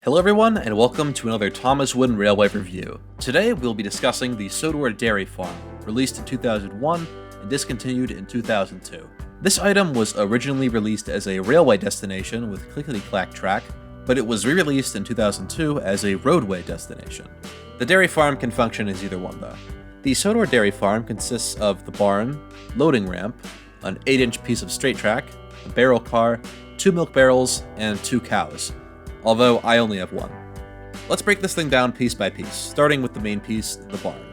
Hello everyone, and welcome to another Thomas Wooden Railway review. Today we'll be discussing the Sodor Dairy Farm, released in 2001 and discontinued in 2002. This item was originally released as a railway destination with clickety-clack track, but it was re-released in 2002 as a roadway destination. The dairy farm can function as either one though. The Sodor Dairy Farm consists of the barn, loading ramp, an 8-inch piece of straight track, a barrel car, 2 milk barrels, and 2 cows. Although I only have one. Let's break this thing down piece by piece, starting with the main piece, the barn.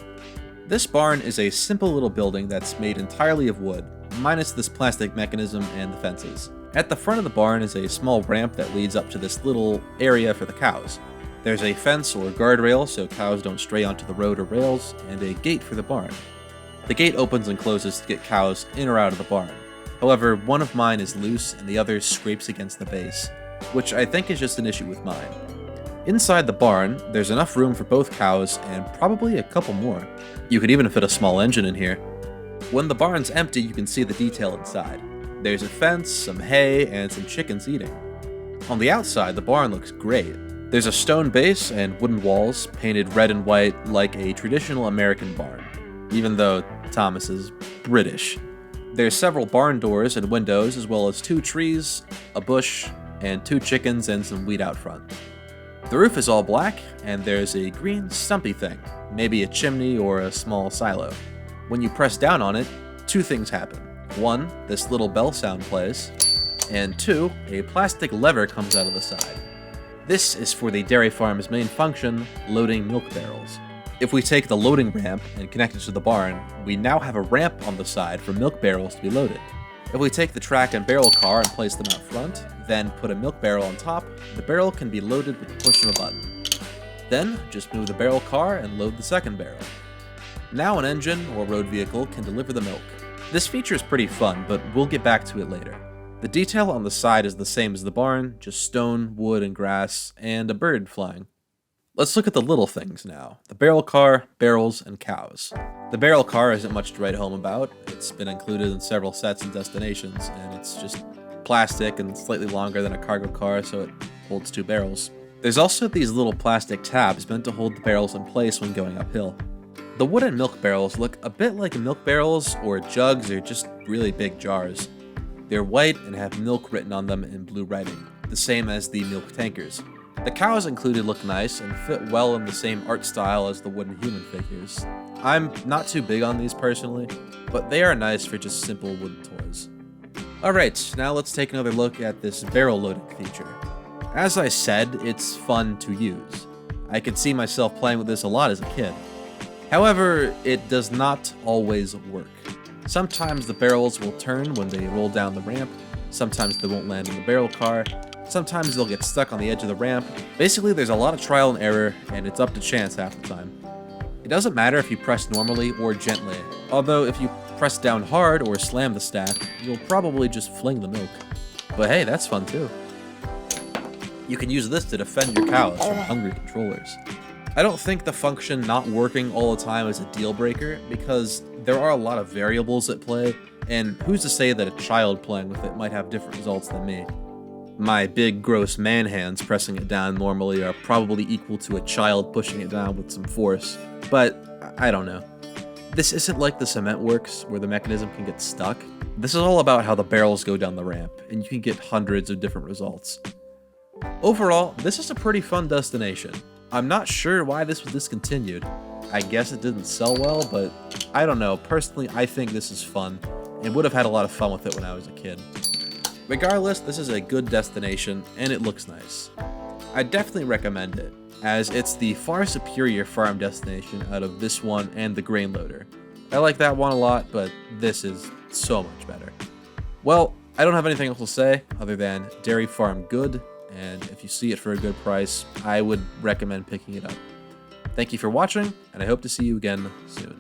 This barn is a simple little building that's made entirely of wood, minus this plastic mechanism and the fences. At the front of the barn is a small ramp that leads up to this little area for the cows. There's a fence or guardrail so cows don't stray onto the road or rails, and a gate for the barn. The gate opens and closes to get cows in or out of the barn. However, one of mine is loose and the other scrapes against the base, which I think is just an issue with mine. Inside the barn, there's enough room for both cows and probably a couple more. You could even fit a small engine in here. When the barn's empty, you can see the detail inside. There's a fence, some hay, and some chickens eating. On the outside, the barn looks great. There's a stone base and wooden walls, painted red and white like a traditional American barn, even though Thomas is British. There's several barn doors and windows, as well as 2 trees, a bush, and 2 chickens and some wheat out front. The roof is all black, and there's a green stumpy thing, maybe a chimney or a small silo. When you press down on it, 2 things happen. 1, this little bell sound plays, and 2, a plastic lever comes out of the side. This is for the dairy farm's main function, loading milk barrels. If we take the loading ramp and connect it to the barn, we now have a ramp on the side for milk barrels to be loaded. If we take the track and barrel car and place them out front, then put a milk barrel on top, the barrel can be loaded with the push of a button. Then, just move the barrel car and load the second barrel. Now an engine or road vehicle can deliver the milk. This feature is pretty fun, but we'll get back to it later. The detail on the side is the same as the barn, just stone, wood, and grass, and a bird flying. Let's look at the little things now. The barrel car, barrels, and cows. The barrel car isn't much to write home about. It's been included in several sets and destinations, and it's just plastic and slightly longer than a cargo car, so it holds 2 barrels. There's also these little plastic tabs meant to hold the barrels in place when going uphill. The wooden milk barrels look a bit like milk barrels or jugs or just really big jars. They're white and have milk written on them in blue writing, the same as the milk tankers. The cows included look nice and fit well in the same art style as the wooden human figures. I'm not too big on these personally, but they are nice for just simple wooden toys. Alright, now let's take another look at this barrel loading feature. As I said, it's fun to use. I could see myself playing with this a lot as a kid. However, it does not always work. Sometimes the barrels will turn when they roll down the ramp, sometimes they won't land in the barrel car, sometimes they'll get stuck on the edge of the ramp. Basically, there's a lot of trial and error, and it's up to chance half the time. It doesn't matter if you press normally or gently, although if you press down hard or slam the stack, you'll probably just fling the milk. But hey, that's fun too. You can use this to defend your cows from hungry controllers. I don't think the function not working all the time is a deal breaker, because there are a lot of variables at play, and who's to say that a child playing with it might have different results than me. My big, gross man hands pressing it down normally are probably equal to a child pushing it down with some force, but I don't know. This isn't like the cement works, where the mechanism can get stuck. This is all about how the barrels go down the ramp, and you can get hundreds of different results. Overall, this is a pretty fun destination. I'm not sure why this was discontinued. I guess it didn't sell well, but I don't know. Personally, I think this is fun, and would have had a lot of fun with it when I was a kid. Regardless, this is a good destination, and it looks nice. I definitely recommend it, as it's the far superior farm destination out of this one and the grain loader. I like that one a lot, but this is so much better. Well, I don't have anything else to say other than dairy farm good, and if you see it for a good price, I would recommend picking it up. Thank you for watching, and I hope to see you again soon.